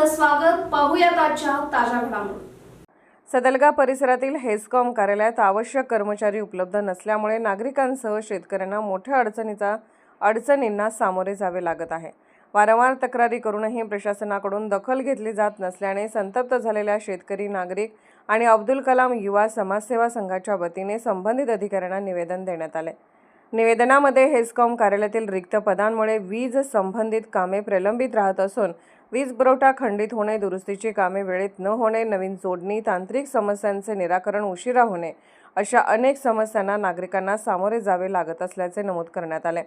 आपलं स्वागत. पाहूयात आजच्या ताज्या घडामोडी. सदलगा परिसरातील हेस्कॉम कार्यालयात आवश्यक कर्मचारी उपलब्ध नसल्यामुळे नागरिकांसह शेतकऱ्यांना मोठ्या अडचणींना सामोरे जावे लागत आहे. वारंवार तक्रारी करूनही प्रशासनाकडून दखल घेतली जात नसल्याने संतप्त झालेल्या शेतकरी, नागरिक आणि अब्दुल कलाम युवा समाजसेवा संघाच्या वतीने संबंधित अधिकाऱ्यांना निवेदन देण्यात आले. निवेदनामध्ये हेस्कॉम कार्यालयातील रिक्त पदांमुळे वीज संबंधित कामे प्रलंबित राहत असून वीज पुरवठा खंडित होणे, दुरुस्तीची कामे वेळेत न होणे, नवीन जोडणी, तांत्रिक समस्यांचे निराकरण उशिरा होणे अशा अनेक समस्यांना नागरिकांना सामोरे जावे लागत असल्याचे नमूद करण्यात आले.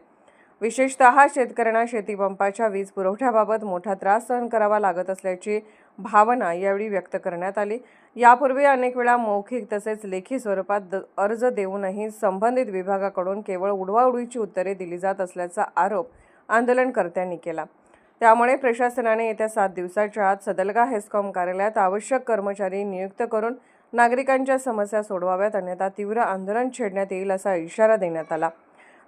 विशेषतः शेतकऱ्यांना शेतीपंपाच्या वीज पुरवठ्याबाबत मोठा त्रास सहन करावा लागत असल्याची भावना यावेळी व्यक्त करण्यात आली. यापूर्वी अनेक वेळा मौखिक तसेच लेखी स्वरूपात अर्ज देऊनही संबंधित विभागाकडून केवळ उडवाउडवीची उत्तरे दिली जात असल्याचा आरोप आंदोलनकर्त्यांनी केला. त्यामुळे प्रशासनाने येत्या 7 दिवसाच्या आत सदलगा हेस्कॉम कार्यालयात आवश्यक कर्मचारी नियुक्त करून नागरिकांच्या समस्या सोडवाव्यात, अन्यथा तीव्र आंदोलन छेडण्यात येईल असा इशारा देण्यात आला.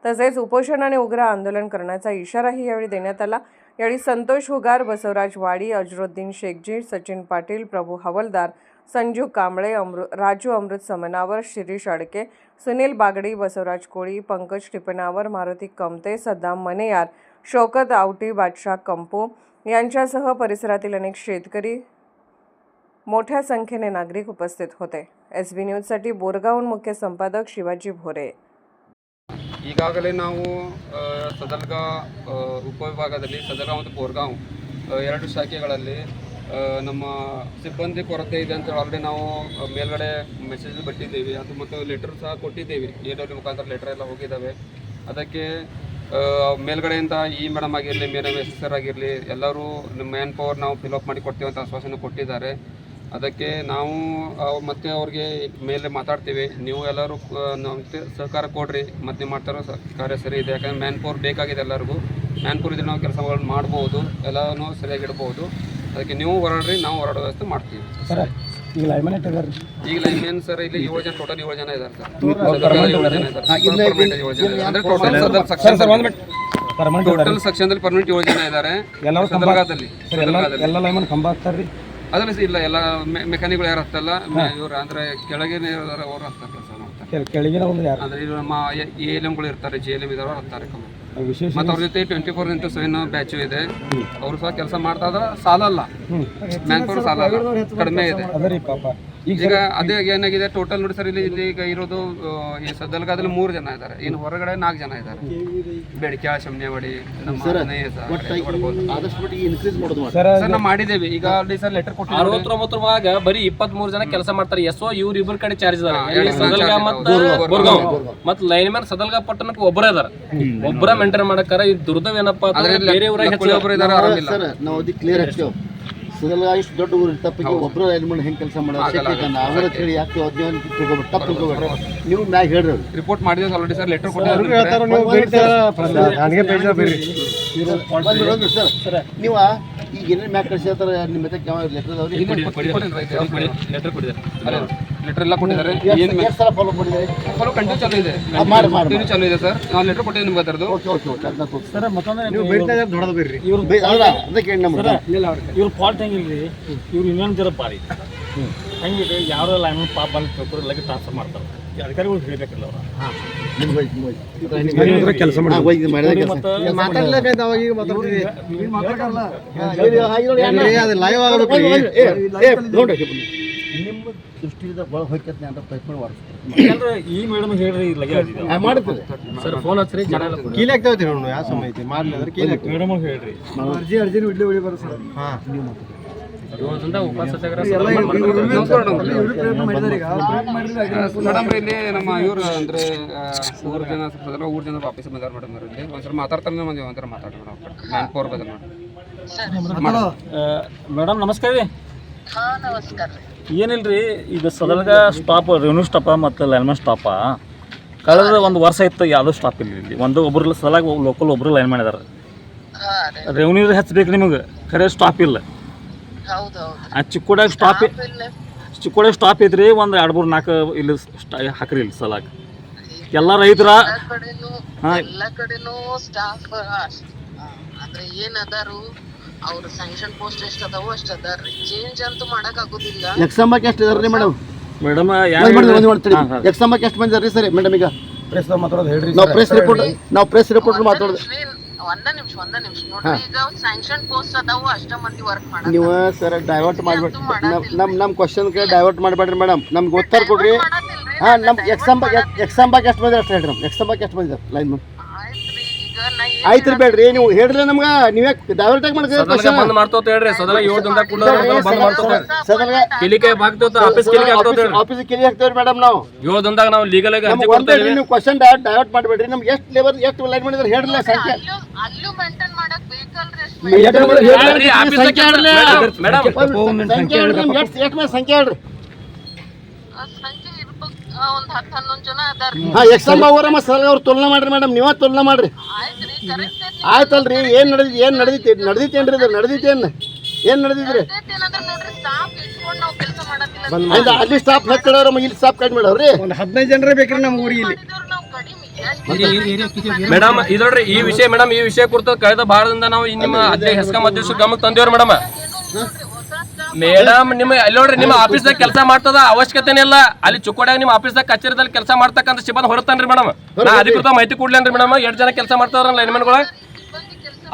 तसेच उपोषण आणि उग्र आंदोलन करण्याचा इशाराही यावेळी देण्यात आला. यावेळी संतोष हुगार, बसवराज वाडी, अजरुद्दीन शेखजी, सचिन पाटील, प्रभू हवलदार, संजू कांबळे, राजू अमृत समनावर, शिरीष अडके, सुनील बागडी, बसवराज कोळी, पंकज टिपणावर, मारुती कमते, सद्दाम मनेयार, शौकत आवटी, बादशाह कंपू यांच्यासह परिसरातील अनेक शेतकरी, मोठ्या संख्येने नागरिक उपस्थित होते. SB न्यूजसाठी बोरगावहून मुख्य संपादक शिवाजी भोरे. ಈಗಾಗಲೇ ನಾವು ಸದಲ್ಗಾ ಉಪವಿಭಾಗದಲ್ಲಿ ಸದಲ್ಗಾ ಮತ್ತು ಬೋರ್ಗಾಂವ್ ಎರಡು ಶಾಖೆಗಳಲ್ಲಿ ನಮ್ಮ ಸಿಬ್ಬಂದಿ ಕೊರತೆ ಇದೆ ಅಂತ ಆಲ್ರೆಡಿ ನಾವು ಮೇಲ್ಗಡೆ ಮೆಸೇಜ್ ಬಿಟ್ಟಿದ್ದೀವಿ. ಅದು ಮತ್ತು ಲೆಟರ್ ಸಹ ಕೊಟ್ಟಿದ್ದೀವಿ. AW ಮುಖಾಂತರ ಲೆಟರ್ ಎಲ್ಲ ಹೋಗಿದ್ದಾವೆ. ಅದಕ್ಕೆ ಮೇಲ್ಗಡೆಯಿಂದ ಈ ಮೇಡಮ್ ಆಗಿರಲಿ, ಮೇಡಮ್ SSR ಆಗಿರಲಿ, ಎಲ್ಲರೂ ಮ್ಯಾನ್ ಪವರ್ ನಾವು ಫಿಲಪ್ ಮಾಡಿ ಕೊಡ್ತೀವಿ ಅಂತ ಆಶ್ವಾಸನೆ ಕೊಟ್ಟಿದ್ದಾರೆ. ಅದಕ್ಕೆ ನಾವು ಮತ್ತೆ ಅವ್ರಿಗೆ ಮೇಲೆ ಮಾತಾಡ್ತೀವಿ, ನೀವು ಎಲ್ಲರೂ ನಮಗೆ ಸಹಕಾರ ಕೊಡ್ರಿ, ಮತ್ತು ನೀವು ಮಾಡ್ತಾರೋ ಕಾರ್ಯ ಸರಿ ಇದೆ. ಯಾಕಂದರೆ ಮ್ಯಾನ್ ಪವರ್ ಬೇಕಾಗಿದೆ ಎಲ್ಲರಿಗೂ. ಮ್ಯಾನ್ ಪವರ್ ಇದ್ರೆ ನಾವು ಕೆಲಸಗಳನ್ನು ಮಾಡ್ಬೋದು, ಎಲ್ಲನೂ ಸರಿಯಾಗಿಡ್ಬೋದು. ಅದಕ್ಕೆ ನೀವು ಹೊರಡ್ರಿ, ನಾವು ಹೊರಡೋ ವ್ಯವಸ್ಥೆ ಮಾಡ್ತೀವಿ. ಈಗ ಲೈನ್ಮೆನ್ ಸರ್ ಇಲ್ಲಿ 7 ಜನ, ಟೋಟಲ್ 7 ಜನ ಇದ್ದಾರೆ ಸರ್. 7 ಜನ ಇದ್ದಾರೆ. ಅಂದರೆ ಟೋಟಲ್ ಸೆಕ್ಷನ್ದಲ್ಲಿ ಪರ್ಮನೆಂಟ್ 7 ಜನ ಇದ್ದಾರೆ. ಸದಲ್ಗಾದಲ್ಲಿ ಎಲ್ಲ ಲೈಮನ್ ಕಂಬ ಹಾಕ್ತಾರ್ರಿ. ಅದರಲ್ಲಿ ಇಲ್ಲ, ಎಲ್ಲ ಮೆಕ್ಯಾನಿಕ್ಗಳು ಯಾರು ಹತ್ತಲ್ಲ, ಇವರು ಅಂದರೆ ಕೆಳಗಿನ ಅವರು ಹತ್ತಾರೆ ಕೆಲಸ ಮಾಡ್ತಾರೆ. ಕೆಳಗಿನ ಒಂದು ಯಾರು ಅಂದರೆ ಇದು ನಮ್ಮ ALMಗಳು ಇರ್ತಾರೆ, JLM ಇದ್ದವರು ಹತ್ತಾರೆ. ಮತ್ತು ಅವ್ರ ಜೊತೆ 24x7 ಬ್ಯಾಚು ಇದೆ. ಅವರು ಸಹ ಕೆಲಸ ಮಾಡ್ತಾ ಇದ್ರೆ ಸಾಲಲ್ಲ, ಮ್ಯಾನ್ ಪವರ್ ಸಾಲಲ್ಲ, ಕಡಿಮೆ ಇದೆ. ಈಗ ಅದೇ ಏನಾಗಿದೆ ಟೋಟಲ್ ನೋಡಿ ಸರ್, ಇಲ್ಲಿ ಈಗ ಇರೋದು ಈ ಸದಲ್ಗಾದಲ್ಲಿ 3 ಜನ ಇದ್ದಾರೆ, ಇನ್ನು ಹೊರಗಡೆ 4 ಜನ ಇದ್ದಾರೆ. ಬೆಳಕ್ಯಾ, ಶಮ್ನೇವಾಡಿ, ಸರ್ ನಾವು ಮಾಡಿದ್ದೇವೆ. ಈಗ ಆಲ್ರೆಡಿ ಸರ್ ಲೆಟರ್ ಕೊಟ್ಟು 69 ಬರೀ 23 ಜನ ಕೆಲಸ ಮಾಡ್ತಾರೆ. SO ಇವ್ರು ಇಬ್ಬರ ಕಡೆ ಚಾರ್ಜ್ ಇದಾರೆ. ಸದಲ್ಗಾ ಮತ್ತು ಬೋರ್ಗಾಂವ್ ಮತ್ತು ಲೈನ್ಮ್ಯಾನ್ ಸದಲ್ಗಾ ಪಟ್ಟಣಕ್ಕೆ ಒಬ್ಬರೇ ಇದಾರೆ. ಒಬ್ಬರ ಮೇಂಟೈನ್ ಮಾಡಕ್ಕಾರ. ಈ ದುರ್ದವ್ ಏನಪ್ಪಾ ಅಂದ್ರೆ ಬೇರೆ ಊರಾಗ ಒಬ್ಬರು ಇದ್ದಾರೆ, ಆರಾಮಿಲ್ಲ. ನಾವು ಅದಕ್ಕೆ ಕ್ಲಿಯರ್ ಆಗ್ತೇವೆ. ಸದಲ್ಗಾ ಇಷ್ಟು ದೊಡ್ಡ ಊರು ತಪ್ಪಿಗೆ ಒಬ್ಬರು ಲೈನ್ಮನ್ ಹೆಂಗೆ ಕೆಲಸ ಮಾಡೋದು ಅವರ ಹೇಳಿ ಯಾಕೆ ತಪ್ಪು ತಿಳ್ಕೊಬೇಡ್ರಿ. ನೀವು ಮ್ಯಾಗ ಹೇಳ್ರಿ, ರಿಪೋರ್ಟ್ ಮಾಡಿದ್ರೆ ಆಲ್ರೆಡಿ ಸರ್ ಲೆಟರ್ ಕೊಟ್ಟು ಸರ್. ನೀವು ಈಗ ಏನೇನು ಮ್ಯಾಗ ಕಳಿಸಿರ್ತಾರೆ ನಿಮ್ಮ ಲೆಟರ್ ಎಲ್ಲ ಕೊಟ್ಟಿದ್ದಾರೆ. ಏನು ಸಲ ಫಾಲೋ ಮಾಡಿದ್ದಾರೆ? ಫಾಲೋ ಕಂಟಿನ್ಯೂ ಚಾಲು ಇದೆ, ಕಂಟಿನ್ಯೂ ಚಾಲು ಇದೆ ಸರ್. ನಾವು ಲೆಟರ್ ಕೊಟ್ಟಿದ್ದೀವಿ ನಿಮ್ಗೆ ಅದರದ್ದು. ಸರ್ ಮತ್ತೊಂದ್ರೆ ನೀವು ಬೇಡ್ತಾ ನೋಡೋದು ಬೇಡ್ರಿ. ಅದಕ್ಕೆ ಇವ್ರ ಫಾಲ್ಟ್ ಹೆಂಗಿಲ್ರಿ, ಇವ್ರು ಇನ್ನೊಂದು ಜರ ಬಾರಿ ಹೆಂಗಿರಿ, ಯಾರೋ ಲೈನ್ ಪಾಪ ಬಂದು ತಿಳ್ಕೊಡ್ರಿ, ಲೈಕ್ ಟ್ರಾನ್ಸ್ಫರ್ ಮಾಡ್ತಾರೆ. ಅಧಿಕಾರಿಗಳು ಹೇಳ್ಬೇಕಲ್ಲ ಅವ್ರ ಕೆಲಸ ನಿಮ್ಮ ದೃಷ್ಟಿಯಿಂದ ಒಳಗೆ ಹೋಗ್ತೈತೆ ಅಂತ ಪ್ರಯತ್ನ ಮಾಡ್ತಾರೆ. ಈ ಮೇಡಮ್ ಹೇಳ್ರಿ ಮಾಡ್ತೀವಿ ಸರ್, ಫೋನ್ ಹಚ್ಚ್ರಿ. ಕೀಲಿ ಆಗ್ತಾವ್ತಿ ನೋಡು, ಯಾವ ಸಮಯ ಐತಿ ಮಾಡಲಿ ಅಂದ್ರೆ ಕೀಲಿ ಮೇಡಮ್ ಹೇಳ್ರಿ. ಅರ್ಜಿ ಇಡ್ಲಿ ಬರೋ ಸರ್. ಹಾಂ, ನೀವು ಮೇಡಮ್ ಇಲ್ಲಿ ನಮ್ಮ ಇವರು ಅಂದರೆ 3 ಜನ ಸದಲ್ಗಾ 3 ಜನ ಆಫೀಸ್ ಬಂದಾರ ಮೇಡಮ್. ಇಲ್ಲಿ ಒಂದ್ಸಲ ಮಾತಾಡ್ತಾರೆ, ಒಂಥರ ಮಾತಾಡಿ ಮೇಡಮ್. ಮ್ಯಾನ್ ಪವರ್ ಬದಲು ಮೇಡಮ್ ನಮಸ್ಕಾರ ರೀ. ಏನಿಲ್ರಿ, ಈಗ ಸದಲ್ಗಾ ಸ್ಟಾಪ್, ರೆವೆನ್ಯೂ ಸ್ಟಾಪ ಮತ್ತು ಲೈನ್ಮನ್ ಸ್ಟಾಪ ಕಳೆದ 1 ವರ್ಷ ಇತ್ತು, ಯಾವುದೂ ಸ್ಟಾಪ್ ಇಲ್ಲ ಇಲ್ಲಿ. ಒಬ್ಬರು ಸದಲ್ಗಾ ಲೋಕಲ್ ಒಬ್ಬರು ಲೈನ್ಮನ್ ಇದಾರೆ. ರೆವೆನ್ಯೂ ಹೆಚ್ಚಬೇಕು ನಿಮಗೆ, ಖರೆ ಸ್ಟಾಪ್ ಇಲ್ಲ. ಚಿಕ್ಕೋಡ್ಯಾಗ ಸ್ಟಾಪ್ ಐತ್ರಿ. ಒಂದು 2 3 4 ಇಲ್ಲಿ ಹಾಕ್ರಿ ಇಲ್ಲಿ ಸಲಾಕ್ ಎಲ್ಲ ರೈತರ. ಎಲ್ಲ ಕಡೆನೂ ಸ್ಟಾಫ್ ಅಂದ್ರೆ ಏನದಾರು ಅವ್ರ ಸ್ಯಾಂಕ್ಷನ್ ಪೋಸ್ಟ್ ಎಷ್ಟ್ ಅದಾವು ಅಷ್ಟ್ ಅದಾರ್ರಿ ಚೇಂಜ್ ಅಂತೂ ಮಾಡಕ್ ಆಗುದಿಲ್ಲ. ಎಕ್ಸಾಂಬಾಕ್ ಎಷ್ಟು ಇದಾರೆ ಮೇಡಮ್? ಮೇಡಮ್ ಎಕ್ಸಾಂಬಾಕ್ ಎಷ್ಟು ಮಂದಿ ಇದಾರೆ ಸರಿ ಮೇಡಮ್? ಈಗ ನಾವು ಪ್ರೆಸ್ ರಿಪೋರ್ಟ್ ಮಾತಾಡೋದು. ಒಂದ ನಿಮಿಷ ನೋಡ್ರಿ, ಈಗ ಸ್ಯಾಂಕ್ಷನ್ ಪೋಸ್ಟ್ ಅದಾವು ಅಷ್ಟ ಮಂದಿ ವರ್ಕ್ ಮಾಡಕ್ ನೀವು ಸರ್ ಡೈವರ್ಟ್ ಮಾಡ್ಬೇಡಿ, ನಮ್ಮ ಕ್ವಶನ್ ಡೈವರ್ಟ್ ಮಾಡಬೇಡ್ರಿ ಮೇಡಮ್. ನಮ್ಗೆ ಉತ್ತರ ಕೊಡ್ರಿ. ಹಾಂ, ನಮ್ಗೆ ಎಕ್ಸಾಂಬಾಕ್ ಎಷ್ಟು ಮಂದಿ ಅಷ್ಟು ಹೇಳ್ರಿ. ಎಕ್ಸಾಂಬಾಕ್ ಎಷ್ಟು ಮಂದಿ ಲೈನ್ ಮಾಡಿ ಆಯ್ತ್ರಿ. ಈಗ ನಾ ಆಯ್ತು ರೀ, ಬೇಡ್ರಿ ನೀವು ಹೇಳ್ರಿ ನಮ್ಗೆ. ನೀವೇ ಡೈವರ್ಟ್ ಆಗಿ ಸದಲ್ಗ ಬಂದ್ ಮಾಡ್ತೋತ ಹೇಳ್ರಿ. ಸದಲ 7 ದಿನದಾಗ ಕೂಡ ಬಂದ್ ಮಾಡ್ತೋತ. ಸದಲ್ಗ ಕಿಲಿಕೆ ಬಾಗ್ತೋತ, ಆಫೀಸ್ ಕಿಲಿಕೆ ಆಗ್ತೋತ ಹೇಳ್ರಿ. ಆಫೀಸ್ ಕಿಲಿ ಹಾಕ್ತೇವ್ರಿ ಮೇಡಮ್. ನಾವು 7 ದಿನದಾಗ ನಾವು ಲೀಗಲ್ ಆಗಿ ಅರ್ಜಿ ನಮ್ಗೆ ಒಂದೇ ಕೊಡ್ತೇವೆ. ನೀವು ಕ್ವಶನ್ ಡೈವರ್ಟ್ ಮಾಡಬೇಡ್ರಿ. ನಮ್ಗೆ ಎಷ್ಟು ಲೇಬರ್ ಎಷ್ಟು ಲೈನ್ ಮಾಡಿದ್ರೆ ಹೇಳ್ರಲ್ಲ ಸಂಖ್ಯೆ. ಅಲ್ಲೂ ಮೇಂಟೈನ್ ಮಾಡಕ್ ಬೇಕಲ್ರಿ ಅಷ್ಟ್ ಹೇಳ್ರಿ, ಆಫೀಸ್ ಸಂಖ್ಯೆ ಹೇಳ್ರಿ ಮೇಡಮ್ ಸಂಖ್ಯೆ ಹೇಳ್ರಿ. ನಮ್ಗೆ ಎಷ್ಟು ಮಂದಿ ಸಂಖ್ಯೆ ಹೇಳ್ರಿ. ಸಂಖ್ಯೆ ಇರ್ಬೇಕು. ಒಂದ್ 10-11 ಜನ ಅದಾರ್ರಿ. ಹಾಂ, ಎಕ್ಸಾಮ್ ಅವರ ಸರ್ ಅವ್ರು ತುಲನಾ ಮಾಡ್ರಿ ಮೇಡಮ್. ನೀವೇ ತುಲನಾ ಮಾಡ್ರಿ. ಆಯ್ತ್ರಿ, ಕರೆಕ್ಟ್ ಆಯ್ತಲ್ರಿ. ಏನು ನಡೆದಿತ್ತೇನ್ರಿ ಇದು? ಏನು ನಡೆದಿದ್ರಿ? ಏನಂದ್ರ ನೋಡ್ರಿ, ಸ್ಟಾಫ್ ಇಟ್ಕೊಂಡ್ ನಾವ್ ಕೆಲಸ ಮಾಡತ್ತಿಲ್ಲ. ಆಯ್ತು, ಅಲ್ಲಿ ಸ್ಟಾಫ್ ಹೆಚ್ಚಿಡೋರು ಇಲ್ಲಿ ಸ್ಟಾಫ್ ಕಡಿಮೆ ಮಾಡವ್ರಿ. ಒಂದು 15 ಜನರೇ ಬೇಕ್ರಿ ನಮ್ಮ ಊರಿಗೆ ಇಲ್ಲಿ. ನಾವ್ ಕಡಿಮೆ ಮೇಡಮ್ ಇದು ನೋಡ್ರಿ, ಈ ವಿಷಯ ಮೇಡಮ್, ಈ ವಿಷಯ ಕುರಿತು ಕಳೆದ ಭಾರತದಿಂದ ನಾವು ನಿಮ್ಮ ಹೆಸ್ಕಾಂ ಅಧ್ಯಕ್ಷ ಗಮನಕ್ಕೆ ತಂದೇವ್ರಿ ಮೇಡಮ್. ಮೇಡಮ್ ನಿಮ್ಮ ಅಲ್ಲಿ ನೋಡ್ರಿ, ನಿಮ್ಮ ಆಫೀಸ್ದಾಗ ಕೆಲಸ ಮಾಡ್ತದ ಅವಶ್ಯಕತೆನೇ ಇಲ್ಲ. ಅಲ್ಲಿ ಚುಕ್ಕೋಡ್ಯಾಗ ನಿಮ್ಮ ಆಫೀಸ್ದಾಗ ಕಚೇರಿದಲ್ಲಿ ಕೆಲಸ ಮಾಡ್ತಕ್ಕಂಥ ಸಿಬ್ಬಂದಿ ಹೊರತಾನ್ರಿ ಮೇಡಮ್. ನಾ ಅಧಿಕೃತ ಮಾಹಿತಿ ಕೊಡ್ಲೇನ್ರಿ ಮೇಡಮ್. 2 ಜನ ಕೆಲಸ ಮಾಡ್ತಾರ ಲೈನ್ಮನ್ಗಳು.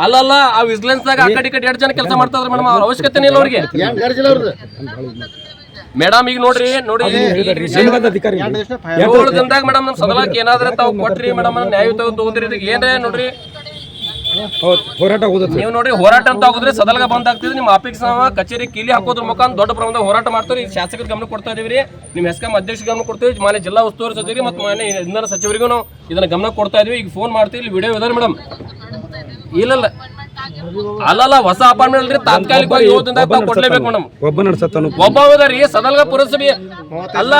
ಅಲ್ಲಲ್ಲ, ಆ ವಿಜಿಲೆನ್ಸ್ದಾಗ ಆ ಕಡೆ 2 ಜನ ಕೆಲಸ ಮಾಡ್ತಾರ ಮೇಡಮ್. ಅವ್ರ ಅವಶ್ಯಕತೆನೇ ಇಲ್ಲ ಅವ್ರಿಗೆ ಮೇಡಮ್. ಈಗ ನೋಡ್ರಿ 7 ದಿನದಾಗ ಮೇಡಮ್ ನಮ್ ಸದಲಕ್ಕೆ ಏನಾದ್ರೆ ತಾವು ಕೊಟ್ರಿ ಮೇಡಮ್, ನ್ಯಾಯ ತಗೊಂಡ್ರಿ. ಇದಕ್ಕೆ ಏನ್ರೇ ನೋಡ್ರಿ ಹೋರಾಟ ನೀವು ನೋಡ್ರಿ, ಹೋರಾಟ ಅಂತ ಹೋಗುದ್ರೆ ಸದಲ್ಗ ಬಂದ್ ಆಗ್ತಿದ್ರಿ. ನಿಮ್ಮ ಆಫೀಸ್ ಕಚೇರಿ ಕೀಲಿ ಹಾಕೋದ್ರ ಮುಖಾಂತರ ದೊಡ್ಡ ಪ್ರಮಾಣದ ಹೋರಾಟ ಮಾಡ್ತಾರೆ. ಈ ಶಾಸಕರ ಗಮನ ಕೊಡ್ತಾ ಇದೀವಿ, ನಿಮ್ಮ ಹೆಸ್ಕಾಂ ಅಧ್ಯಕ್ಷ ಗಮನ ಕೊಡ್ತೀವಿ, ಮಾನ್ಯ ಜಿಲ್ಲಾ ಉಸ್ತುವಾರಿ ಸಚಿವರಿಗೆ ಮತ್ತು ಮಾನ್ಯ ಇಂಧನ ಸಚಿವರಿಗೂ ನಾವು ಇದನ್ನ ಗಮನ ಕೊಡ್ತಾ ಇದೀವಿ. ಈಗ ಫೋನ್ ಮಾಡ್ತೀವಿ, ಇಲ್ಲಿ ವಿಡಿಯೋ ಇದಾರೆ ಮೇಡಮ್. ಇಲ್ಲ ಅಲ್ಲಲ್ಲ, ಹೊಸ ಅಪಾರ್ಟ್ಮೆಂಟ್ ಅಲ್ರಿ, ತಾತ್ಕಾಲಿಕವಾಗಿ 7 ದಿನದಾಗ ತಾವು ಕೊಡ್ಲೇಬೇಕು ಮೇಡಮ್. ಒಬ್ಬ ರೀ ಸದಲ್ಗ ಪುರಸಭೆ ಅಲ್ಲ,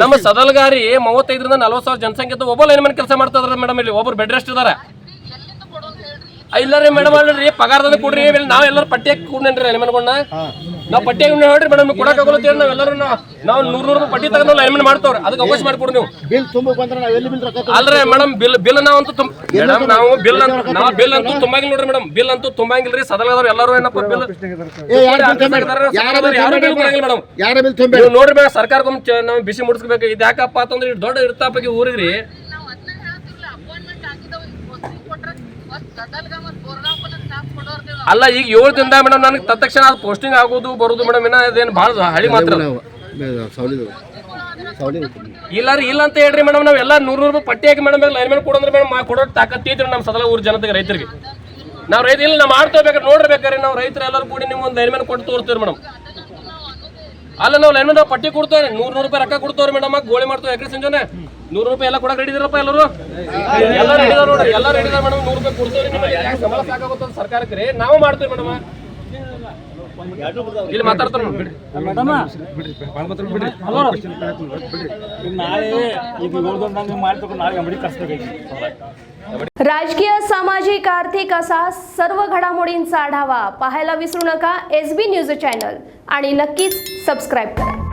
ನಮ್ಮ ಸದಲ್ಗಾರಿ 35ರಿಂದ 40,000 ಜನಸಂಖ್ಯೆ ಒಬ್ಬ ಲೈನ್ಮನ್ ಕೆಲಸ ಮಾಡ್ತಾ ಇದಾರೆ ಮೇಡಮ್. ಇಲ್ಲಿ ಒಬ್ಬರು ಬೆಡ್ ರೆಸ್ಟ್ ಇದಾರೆ. ಇಲ್ಲ ರೀ ಮೇಡಮ್, ಅಲ್ರಿ ಪಗಾರದಿಂದ ಕೊಡ್ರಿ. ನಾವ್ ಎಲ್ಲರೂ ಪಟ್ಟಿ ಹಾಕಿ ಕೂಡ್ನೇನ್ರಿ ಲೈನ್ಮನ್ಗಳನ್ನ. ನಾವು ಪಟ್ಟಿ ಹಾಕಿ ನೋಡ್ರಿ ಮೇಡಮ್, ಕೊಡಕ್ ಆಗೋಲ್ಲ. ನಾವೆಲ್ಲರೂ ನಾವು 100 ರೂಪಾಯಿ ಪಟ್ಟಿ ತಗೊಂಡು ಲೈನ್ಮನ್ ಮಾಡ್ತವ್ರಿ. ಅದಕ್ಕೆ ಅವಕಾಶ ಮಾಡಿಕೊಡ್ರಿ ನೀವು. ಬಿಲ್ ತುಂಬ ಬಂದ್ರೆ ನಾವು ಎಲ್ಲಿ ಬಿಲ್ ರೊಕ್ಕ ಅಲ್ರಿ ಮೇಡಮ್, ಬಿಲ್ ನಾವಂತೂ ಮೇಡಮ್ ನಾವು ಬಿಲ್ ಅಂತೂ ತುಂಬಾಗಿಲ್ಲ ನೋಡ್ರಿ ಮೇಡಮ್. ಬಿಲ್ ಅಂತೂ ತುಂಬಾಗಿಲ್ರಿ. ಸದಲ್ಗದವ್ರು ಎಲ್ಲರೂ ಏನಪ್ಪ ಬಿಲ್ ಯಾರ ಬಿಲ್ ತುಂಬ ನೀವು ನೋಡ್ರಿ ಬೇಡ. ಸರ್ಕಾರಕ್ಕೆ ನಾವು ಬಿಸಿ ಮುಡಿಸ್ಬೇಕು. ಇದು ಯಾಕಪ್ಪ ಅಂತಂದ್ರೆ ದೊಡ್ಡ ಇರ್ತಾಪಕ್ಕೆ ಊರಿಗ್ರಿ. ನಾವ್ ಅದನ್ನ ಹೇಳ್ತಿರ್ಲಿಲ್ಲ. ಅಪಾಯಿಂಟ್ಮೆಂಟ್ ಆಗಿದಾವ, ಕೊಟ್ರೆ ಸದಲ್ಗ ಮತ್ತು ಬೋರ್ಗಾಂವ್ ಸ್ಟಾಫ್ ಕೊಡೋರ್ಗೆ ಅಲ್ಲ, ಈಗ 7 ದಿನದ ಮೇಡಮ್ ನನಗೆ ತಕ್ಷಣ ಅದು ಪೋಸ್ಟಿಂಗ್ ಆಗೋದು ಬರೋದು ಮೇಡಮ್. ಇನ್ನ ಅದೇನು ಭಾಳ ಹಳಿ ಮಾತ್ರ. ಇಲ್ಲ ರೀ, ಇಲ್ಲ ಅಂತ ಹೇಳ್ರಿ ಮೇಡಮ್. ನಾವೆಲ್ಲ 100 ರೂಪಾಯಿ ಪಟ್ಟಿ ಹಾಕಿ ಮೇಡಮ್ ಲೈನ್ ಮೇಲೆ ಕೊಡಂದ್ರೆ ಮೇಡಮ್ ಕೊಡೋ ತಾಕತ್ತೈತ್ರಿ ನಮ್ಮ ಸದಲ ಊರ್ ಜನತೆಗೆ, ರೈತರಿಗೆ. ನಾವು ರೈತ ಇಲ್ಲ, ನಾವು ಮಾಡ್ತೇವೆ ನೋಡ್ರಿ ಬೇಕಾರೆ. ನಾವು ರೈತರು ಎಲ್ಲರೂ ಕೂಡಿ ನಿಮ್ಗೆ ಒಂದು ಲೈನ್ ಮೇಲೆ ಕೊಟ್ಟು ತೋರಿಸ್ತೀವಿ ಮೇಡಮ್. ಅಲ್ಲ, ನಾವು ಲೈನ್ ಮೇಲೆ ಪಟ್ಟಿ ಕೊಡ್ತೇವೆ, 100 ರೂಪಾಯಿ ರೊಕ್ಕ ಕೊಡ್ತೇವ್ರಿ ಮೇಡಮ್. ಗೋಳಿ ಮಾಡ್ತೇವೆ ಯಾಕ್ರಿ ಸಂಜೆನೆ 100 ರೂಪಾಯಿ ಎಲ್ಲ ಕೊಡಕ್ಕೆ ರೆಡಿ ಇದಾರಪ್ಪ ಎಲ್ಲರೂ. ಎಲ್ಲ ರೆಡಿ ಇದಾರೆ ನೋಡ್ರಿ, ಎಲ್ಲ ರೆಡಿ ಇದಾರೆ ಮೇಡಮ್. 100 ರೂಪಾಯಿ ಕೊಡ್ತೇವೆ. ಸಂಬಳ ಸಾಕಾಗುತ್ತೆ ಸರ್ಕಾರಕ್ಕೆ ರೀ. ನಾವು ಮಾಡ್ತೇವೆ ಮೇಡಮ್. ಇಲ್ಲಿ ಮಾತಾಡ್ತಾರೆ ಬಿಡ್ರಿ. राजकीय, सामाजिक, आर्थिक असा सर्व घडामोडींचा आढावा पाहायला विसरू नका SB न्यूज चॅनल आणि नक्कीच सबस्क्राईब करा.